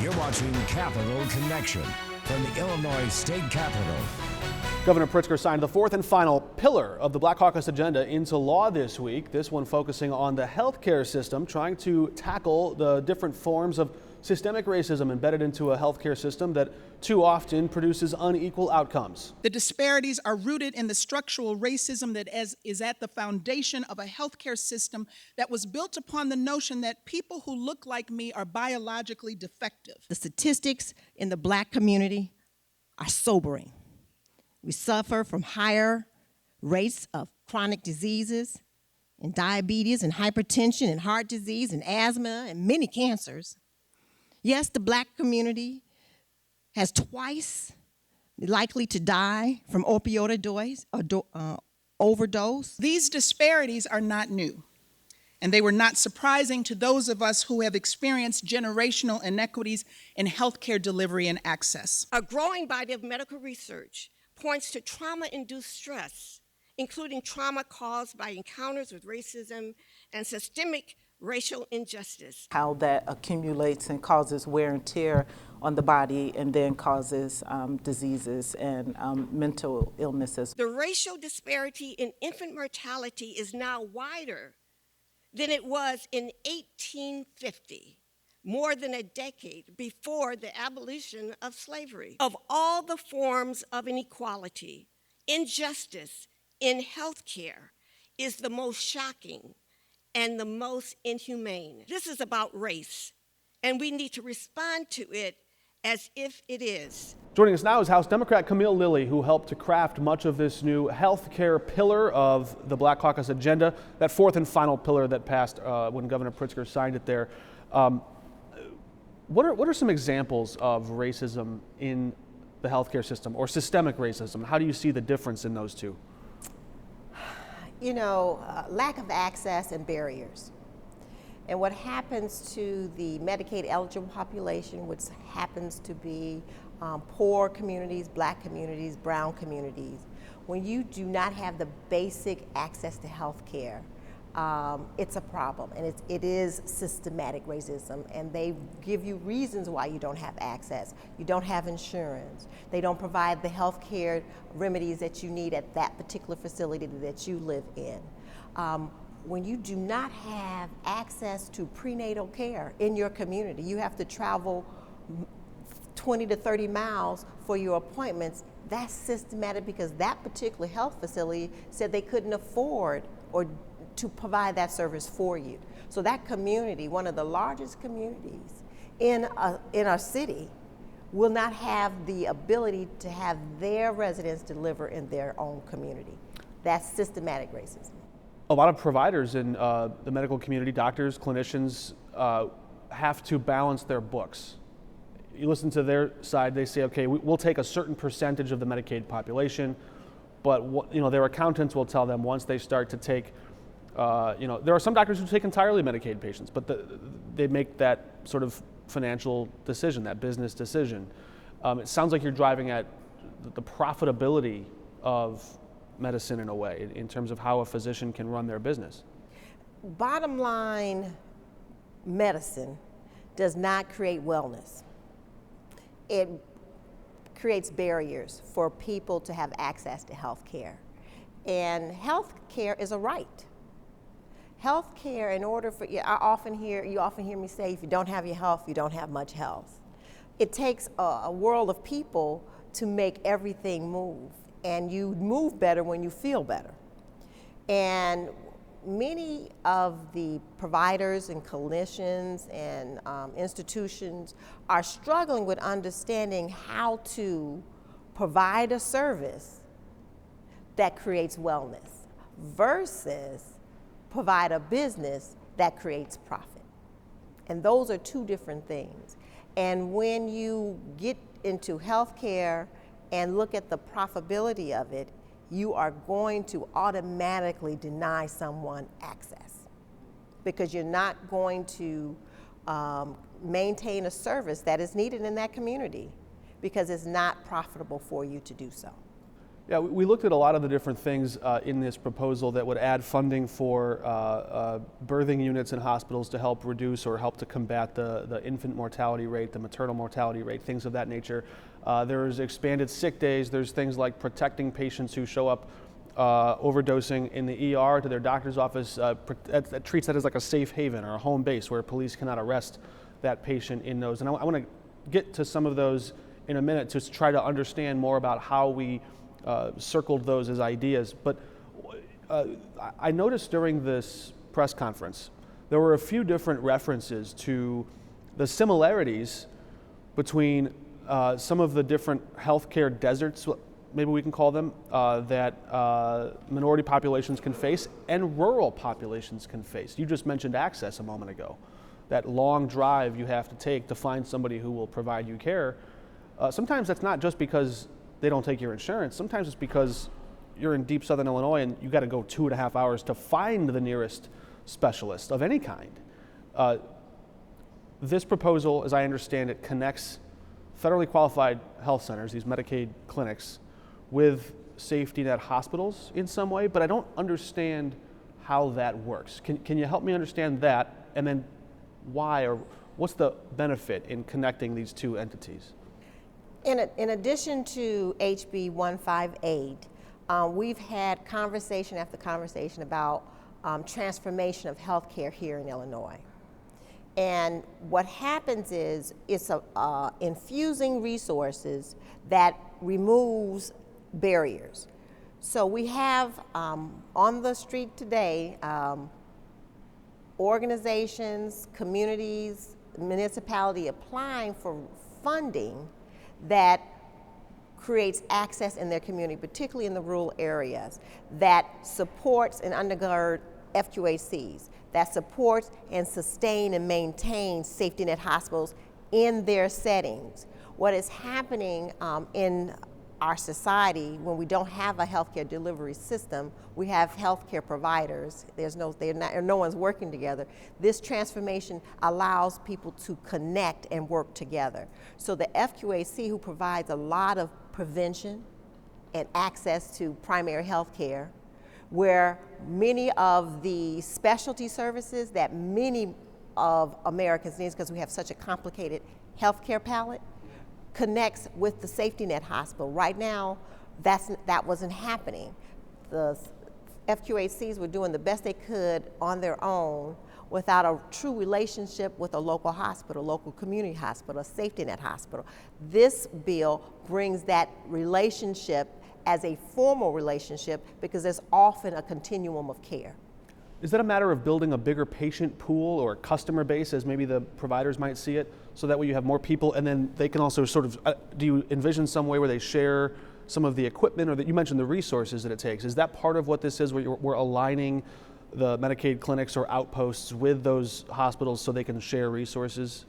You're watching Capital Connection from the Illinois State Capitol. Governor Pritzker signed the fourth and final pillar of the Black Caucus agenda into law this week. This one focusing on the healthcare system, trying to tackle the different forms of systemic racism embedded into a healthcare system that too often produces unequal outcomes. The disparities are rooted in the structural racism that is at the foundation of a healthcare system that was built upon the notion that people who look like me are biologically defective. The statistics in the Black community are sobering. We suffer from higher rates of chronic diseases and diabetes and hypertension and heart disease and asthma and many cancers. Yes, the Black community has twice likely to die from opioid overdose. These disparities are not new, and they were not surprising to those of us who have experienced generational inequities in healthcare delivery and access. A growing body of medical research points to trauma-induced stress, including trauma caused by encounters with racism and systemic racial injustice. How that accumulates and causes wear and tear on the body and then causes diseases and mental illnesses. The racial disparity in infant mortality is now wider than it was in 1850, more than a decade before the abolition of slavery. Of all the forms of inequality, injustice in healthcare is the most shocking and the most inhumane. This is about race, and we need to respond to it as if it is. Joining us now is House Democrat Camille Lilly, who helped to craft much of this new health care pillar of the Black Caucus agenda, that fourth and final pillar that passed when Governor Pritzker signed it there. What are some examples of racism in the healthcare system, or systemic racism? How do you see the difference in those two? You know, lack of access and barriers. And what happens to the Medicaid eligible population, which happens to be poor communities, Black communities, brown communities, when you do not have the basic access to health care, it's a problem, and it is systematic racism, and they give you reasons why you don't have access. You don't have insurance. They don't provide the health care remedies that you need at that particular facility that you live in. When you do not have access to prenatal care in your community, you have to travel 20 to 30 miles for your appointments. That's systematic because that particular health facility said they couldn't afford or to provide that service for you. So that community, one of the largest communities in our city, will not have the ability to have their residents deliver in their own community. That's systematic racism. A lot of providers in the medical community, doctors, clinicians, have to balance their books. You listen to their side, they say, okay, we'll take a certain percentage of the Medicaid population, but their accountants will tell them once they start to take there are some doctors who take entirely Medicaid patients, but they make that sort of financial decision, that business decision. It sounds like you're driving at the profitability of medicine in a way, in terms of how a physician can run their business. Bottom line, medicine does not create wellness. It creates barriers for people to have access to health care. And health care is a right. Health care, in order for, you often hear me say, if you don't have your health, you don't have much health. It takes a world of people to make everything move, and you move better when you feel better. And many of the providers and clinicians and institutions are struggling with understanding how to provide a service that creates wellness versus provide a business that creates profit. And those are two different things. And when you get into healthcare and look at the profitability of it, you are going to automatically deny someone access because you're not going to maintain a service that is needed in that community because it's not profitable for you to do so. Yeah, we looked at a lot of the different things in this proposal that would add funding for birthing units in hospitals to help reduce or help to combat the infant mortality rate, the maternal mortality rate, things of that nature. There's expanded sick days. There's things like protecting patients who show up overdosing in the ER to their doctor's office. That treats that as like a safe haven or a home base where police cannot arrest that patient in those. And I want to get to some of those in a minute to try to understand more about how we circled those as ideas. But I noticed during this press conference, there were a few different references to the similarities between some of the different healthcare deserts, maybe we can call them, that minority populations can face and rural populations can face. You just mentioned access a moment ago. That long drive you have to take to find somebody who will provide you care. Sometimes that's not just because they don't take your insurance. Sometimes it's because you're in deep southern Illinois and you got to go 2.5 hours to find the nearest specialist of any kind. This proposal, as I understand it, connects federally qualified health centers, these Medicaid clinics, with safety net hospitals in some way, but I don't understand how that works. Can you help me understand that, and then why, or what's the benefit in connecting these two entities? In addition to HB 158, we've had conversation after conversation about transformation of healthcare here in Illinois. And what happens is it's infusing resources that removes barriers. So we have on the street today organizations, communities, municipality applying for funding that creates access in their community, particularly in the rural areas, that supports and undergird FQACs, that supports and sustain and maintain safety net hospitals in their settings. What is happening in our society when we don't have a healthcare delivery system, we have healthcare providers, no one's working together. This transformation allows people to connect and work together. So the FQAC, who provides a lot of prevention and access to primary health care, where many of the specialty services that many of Americans need, because we have such a complicated healthcare palette, connects with the safety net hospital. Right now, that wasn't happening. The FQACs were doing the best they could on their own without a true relationship with a local hospital, local community hospital, a safety net hospital. This bill brings that relationship as a formal relationship because there's often a continuum of care. Is that a matter of building a bigger patient pool or customer base, as maybe the providers might see it, so that way you have more people, and then they can also sort of, do you envision some way where they share some of the equipment, or that you mentioned the resources that it takes? Is that part of what this is, where we're aligning the Medicaid clinics or outposts with those hospitals so they can share resources?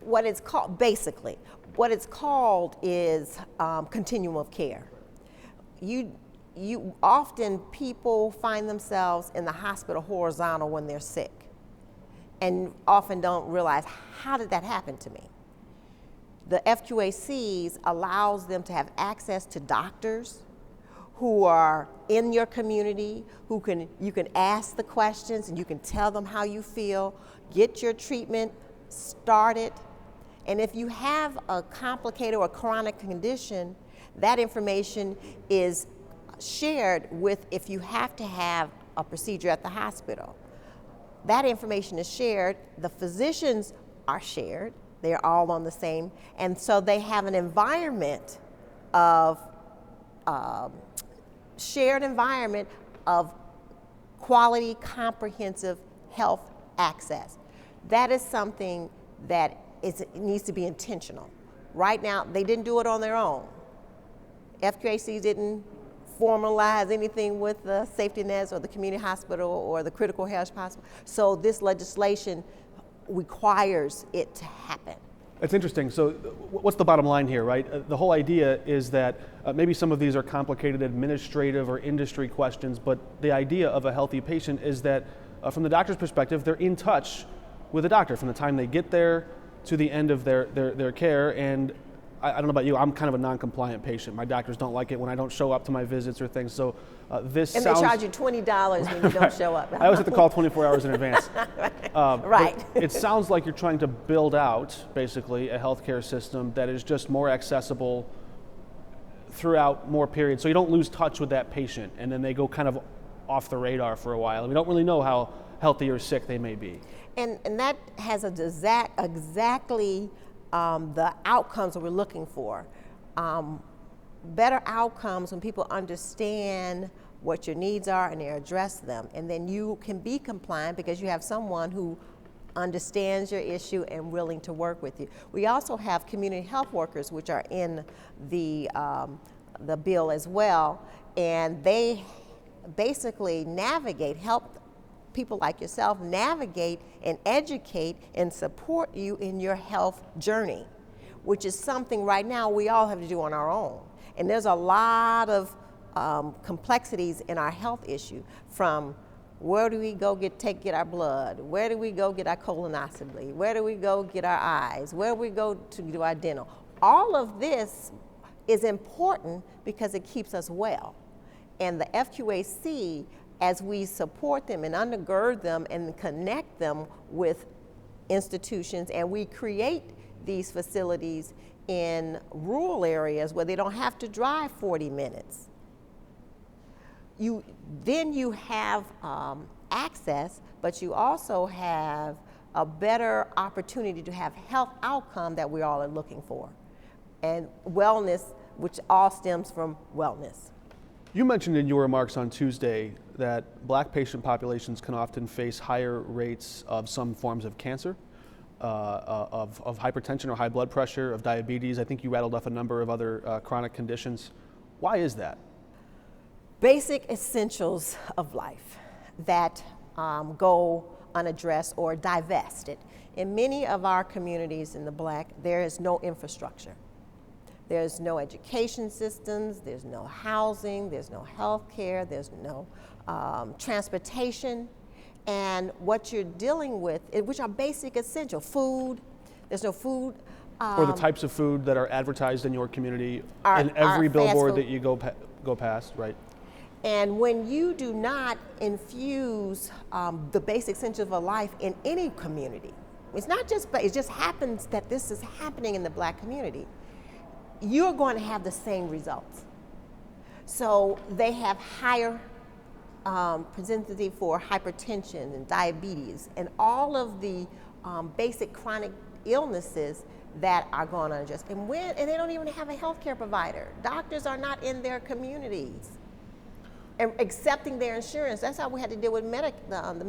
What it's called, basically, what it's called is continuum of care. You often, people find themselves in the hospital horizontal when they're sick and often don't realize, how did that happen to me? The FQACs allows them to have access to doctors who are in your community, you can ask the questions and you can tell them how you feel, get your treatment started. And if you have a complicated or chronic condition, that information is shared with, if you have to have a procedure at the hospital. That information is shared, the physicians are shared, they're all on the same, and so they have an environment of, shared environment of quality, comprehensive health access. That is something that needs to be intentional. Right now, they didn't do it on their own. FQACs didn't formalize anything with the safety nets or the community hospital or the critical care hospital. So this legislation requires it to happen. That's interesting. So what's the bottom line here, right? The whole idea is that maybe some of these are complicated administrative or industry questions, but the idea of a healthy patient is that from the doctor's perspective, they're in touch with the doctor from the time they get there to the end of their care. And I don't know about you, I'm kind of a non-compliant patient. My doctors don't like it when I don't show up to my visits or things. So this and sounds... they charge you $20 when you don't show up. I always have to call 24 hours in advance. Right. It sounds like you're trying to build out, basically, a healthcare system that is just more accessible throughout more periods, so you don't lose touch with that patient, and then they go kind of off the radar for a while. We don't really know how healthy or sick they may be. And that has exactly the outcomes that we're looking for. Better outcomes when people understand what your needs are and they address them. And then you can be compliant because you have someone who understands your issue and willing to work with you. We also have community health workers, which are in the bill as well, and they basically help people like yourself navigate and educate and support you in your health journey, which is something right now we all have to do on our own. And there's a lot of complexities in our health issue, from where do we go get our blood? Where do we go get our colonoscopy? Where do we go get our eyes? Where do we go to do our dental? All of this is important because it keeps us well. And the FQAC, as we support them and undergird them and connect them with institutions, and we create these facilities in rural areas where they don't have to drive 40 minutes. Then you have access, but you also have a better opportunity to have health outcome that we all are looking for, and wellness, which all stems from wellness. You mentioned in your remarks on Tuesday that Black patient populations can often face higher rates of some forms of cancer, of hypertension or high blood pressure, of diabetes. I think you rattled off a number of other chronic conditions. Why is that? Basic essentials of life that go unaddressed or divested. In many of our communities in the Black, there is no infrastructure. There's no education systems, there's no housing, there's no health care, there's no transportation. And what you're dealing with, which are basic essential, food, there's no food. Or the types of food that are advertised in your community in every billboard that you go past, right? And when you do not infuse the basic essentials of life in any community, it's not just, but it just happens that this is happening in the Black community, you're going to have the same results. So they have higher propensity for hypertension and diabetes and all of the basic chronic illnesses that are going to adjust. And they don't even have a healthcare provider. Doctors are not in their communities and accepting their insurance. That's how we had to deal with the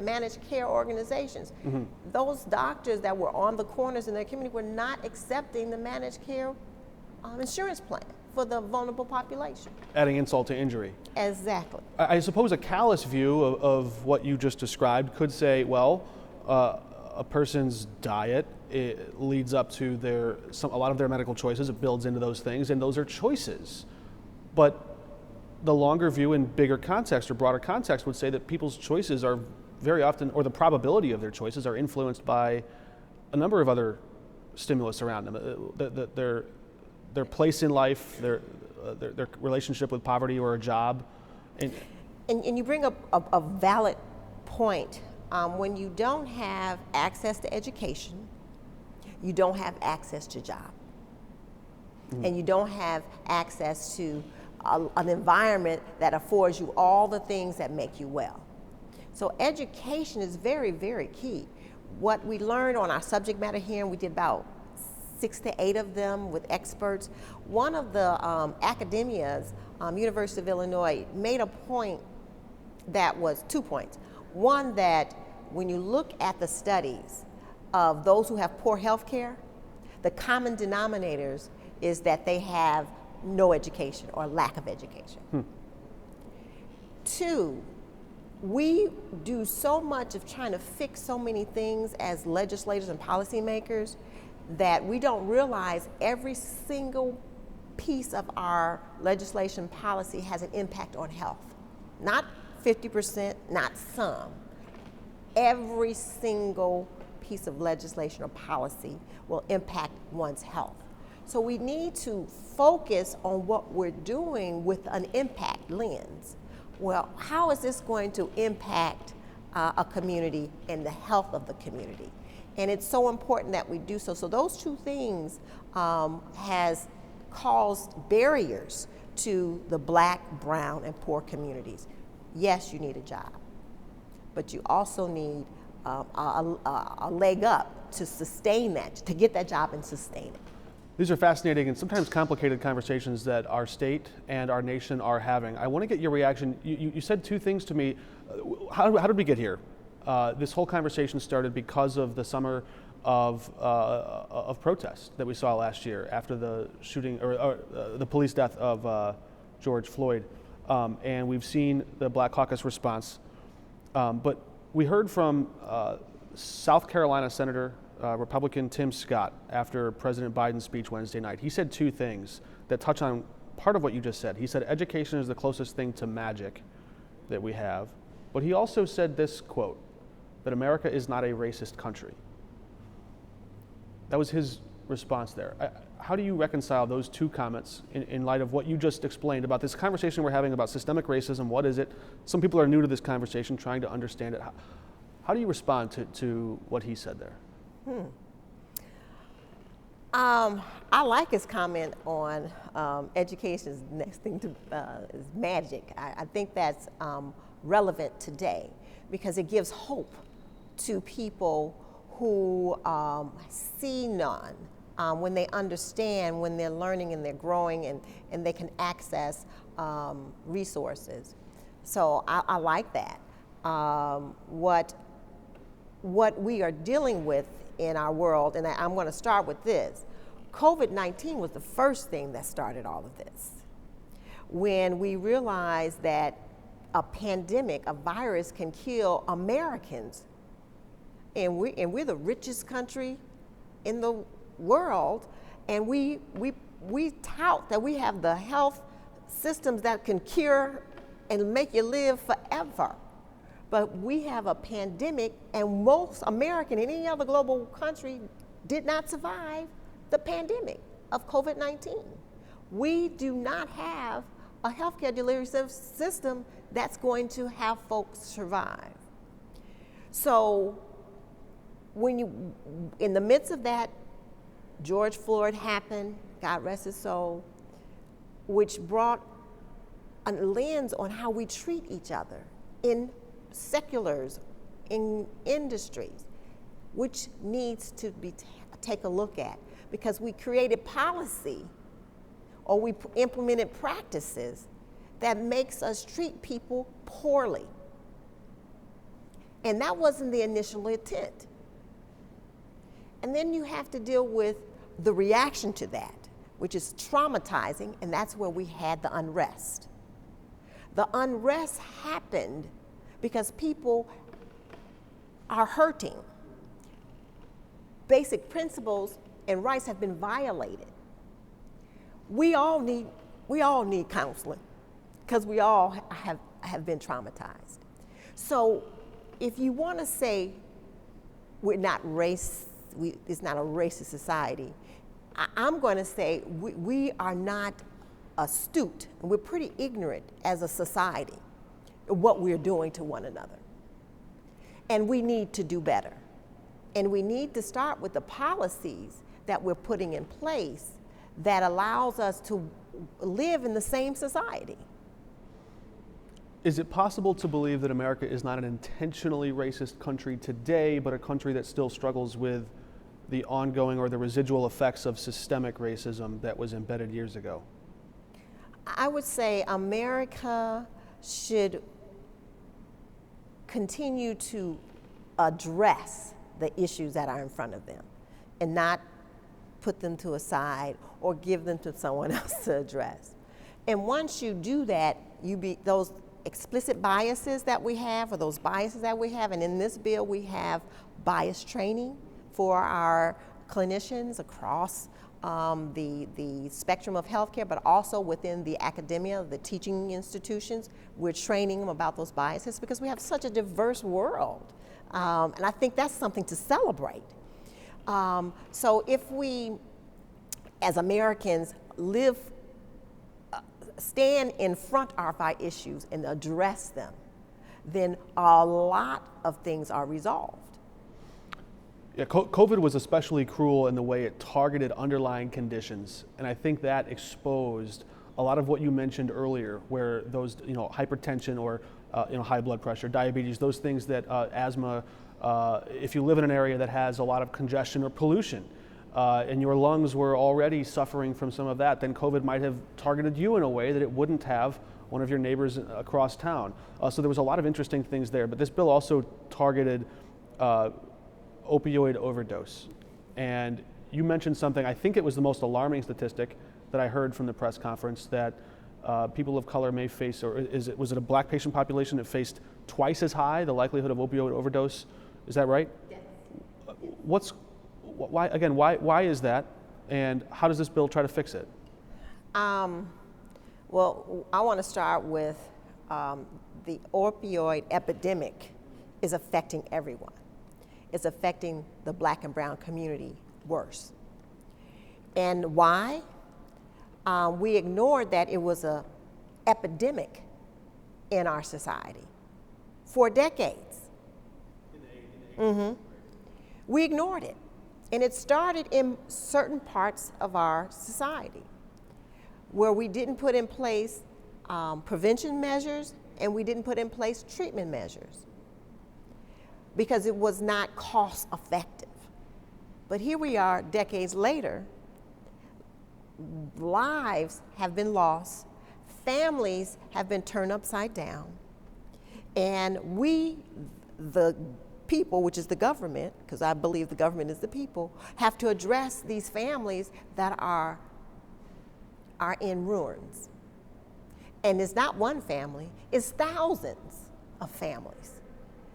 managed care organizations. Mm-hmm. Those doctors that were on the corners in their community were not accepting the managed care insurance plan for the vulnerable population. Adding insult to injury. Exactly. I suppose a callous view of what you just described could say, well, a person's diet, it leads up to a lot of their medical choices. It builds into those things, and those are choices. But the longer view in bigger context or broader context would say that people's choices are very often, or the probability of their choices are influenced by a number of other stimulus around them. Their place in life, their relationship with poverty or a job. And you bring up a valid point. When you don't have access to education, you don't have access to job. Mm-hmm. And you don't have access to an environment that affords you all the things that make you well. So education is very, very key. What we learned on our subject matter hearing, we did about 6 to 8 of them with experts. One of the academias, University of Illinois, made a point that was 2 points. One, that when you look at the studies of those who have poor health care, the common denominators is that they have no education or lack of education. 2, we do so much of trying to fix so many things as legislators and policymakers that we don't realize every single piece of our legislation policy has an impact on health. Not 50%, not some. Every single piece of legislation or policy will impact one's health. So we need to focus on what we're doing with an impact lens. Well, how is this going to impact a community and the health of the community? And it's so important that we do so. So those two things has caused barriers to the Black, brown, and poor communities. Yes, you need a job, but you also need a leg up to sustain that, to get that job and sustain it. These are fascinating and sometimes complicated conversations that our state and our nation are having. I want to get your reaction. You said two things to me. How did we get here? This whole conversation started because of the summer of protest that we saw last year after the shooting or the police death of George Floyd, and we've seen the Black Caucus response. But we heard from South Carolina Senator Republican Tim Scott after President Biden's speech Wednesday night. He said two things that touch on part of what you just said. He said education is the closest thing to magic that we have, but he also said this quote, that America is not a racist country. That was his response there. How do you reconcile those two comments in light of what you just explained about this conversation we're having about systemic racism? What is it? Some people are new to this conversation, trying to understand it. How do you respond to what he said there? I like his comment on education's next thing to is magic. I think that's relevant today because it gives hope to people who see none, when they understand, when they're learning and they're growing and they can access resources. So I like that. What we are dealing with in our world, and I'm going to start with this, COVID-19 was the first thing that started all of this. When we realized that a pandemic, a virus can kill Americans, and we're the richest country in the world, and we tout that we have the health systems that can cure and make you live forever. But we have a pandemic, and most American and any other global country did not survive the pandemic of COVID-19. We do not have a healthcare delivery system that's going to have folks survive. So in the midst of that, George Floyd happened, God rest his soul, which brought a lens on how we treat each other in seculars, in industries, which needs to be take a look at, because we created policy or we implemented practices that makes us treat people poorly. And that wasn't the initial intent. And then you have to deal with the reaction to that, which is traumatizing, and that's where we had the unrest. The unrest happened because people are hurting. Basic principles and rights have been violated. We all need counseling because we all have been traumatized. So if you want to say we're not it's not a racist society, I'm going to say we are not astute, and we're pretty ignorant as a society of what we're doing to one another. And we need to do better. And we need to start with the policies that we're putting in place that allows us to live in the same society. Is it possible to believe that America is not an intentionally racist country today, but a country that still struggles with the ongoing or the residual effects of systemic racism that was embedded years ago? I would say America should continue to address the issues that are in front of them and not put them to a side or give them to someone else to address. And once you do that, those explicit biases that we have, or those biases that we have, and in this bill we have bias training for our clinicians across the spectrum of healthcare, but also within the academia, the teaching institutions. We're training them about those biases because we have such a diverse world. And I think that's something to celebrate. So if we as Americans stand in front of our issues and address them, then a lot of things are resolved. Yeah, COVID was especially cruel in the way it targeted underlying conditions, and I think that exposed a lot of what you mentioned earlier, where those, hypertension or high blood pressure, diabetes, those things that asthma, if you live in an area that has a lot of congestion or pollution, and your lungs were already suffering from some of that, then COVID might have targeted you in a way that it wouldn't have one of your neighbors across town. So there was a lot of interesting things there, but this bill also targeted opioid overdose. And you mentioned something, I think it was the most alarming statistic that I heard from the press conference, that people of color may face, or was it a black patient population that faced twice as high the likelihood of opioid overdose? Is that right? Yes. Why is that? And how does this bill try to fix it? Well, I want to start with the opioid epidemic is affecting everyone. It's affecting the black and brown community worse. And why? We ignored that it was an epidemic in our society for decades. We ignored it. And it started in certain parts of our society where we didn't put in place prevention measures and we didn't put in place treatment measures because it was not cost effective. But here we are decades later, lives have been lost, families have been turned upside down, and we, the people, which is the government, because I believe the government is the people, have to address these families that are in ruins. And it's not one family, it's thousands of families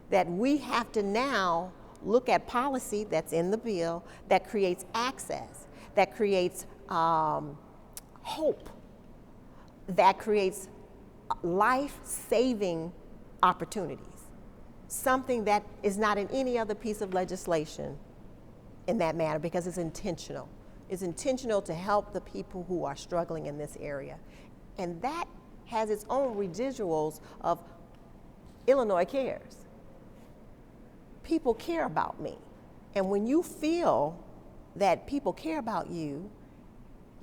that we have to now look at policy that's in the bill that creates access, that creates hope, that creates life-saving opportunities. Something that is not in any other piece of legislation in that manner because it's intentional. It's intentional to help the people who are struggling in this area. And that has its own residuals of Illinois Cares. People care about me. And when you feel that people care about you,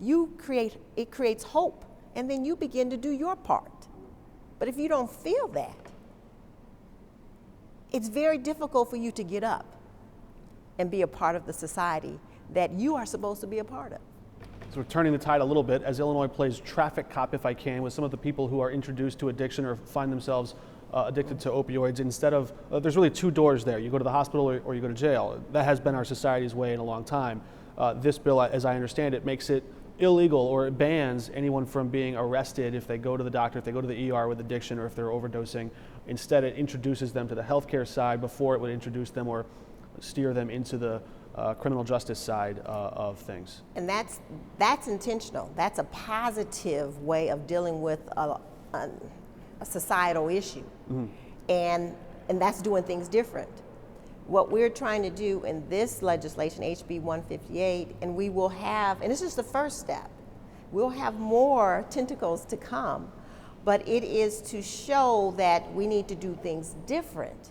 it creates hope, and then you begin to do your part. But if you don't feel that, it's very difficult for you to get up and be a part of the society that you are supposed to be a part of. So we're turning the tide a little bit as Illinois plays traffic cop, if I can, with some of the people who are introduced to addiction or find themselves addicted to opioids. Instead of, there's really two doors there. You go to the hospital or you go to jail. That has been our society's way in a long time. This bill, as I understand it, makes it illegal, or it bans anyone from being arrested if they go to the doctor, if they go to the ER with addiction, or if they're overdosing. Instead, it introduces them to the healthcare side before it would introduce them or steer them into the criminal justice side of things. And that's intentional. That's a positive way of dealing with a societal issue. Mm-hmm. And that's doing things different. What we're trying to do in this legislation, HB 158, and we will have, and this is the first step, we'll have more tentacles to come, but it is to show that we need to do things different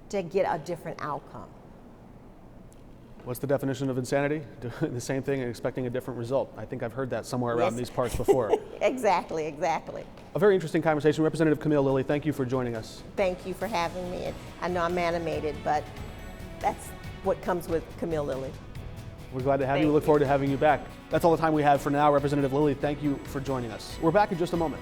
to get a different outcome. What's the definition of insanity? Doing the same thing and expecting a different result. I think I've heard that somewhere around these parts before. Exactly. A very interesting conversation. Representative Camille Lilly, thank you for joining us. Thank you for having me. I know I'm animated, but that's what comes with Camille Lilly. We're glad to have you. We look forward to having you back. That's all the time we have for now. Representative Lilly, thank you for joining us. We're back in just a moment.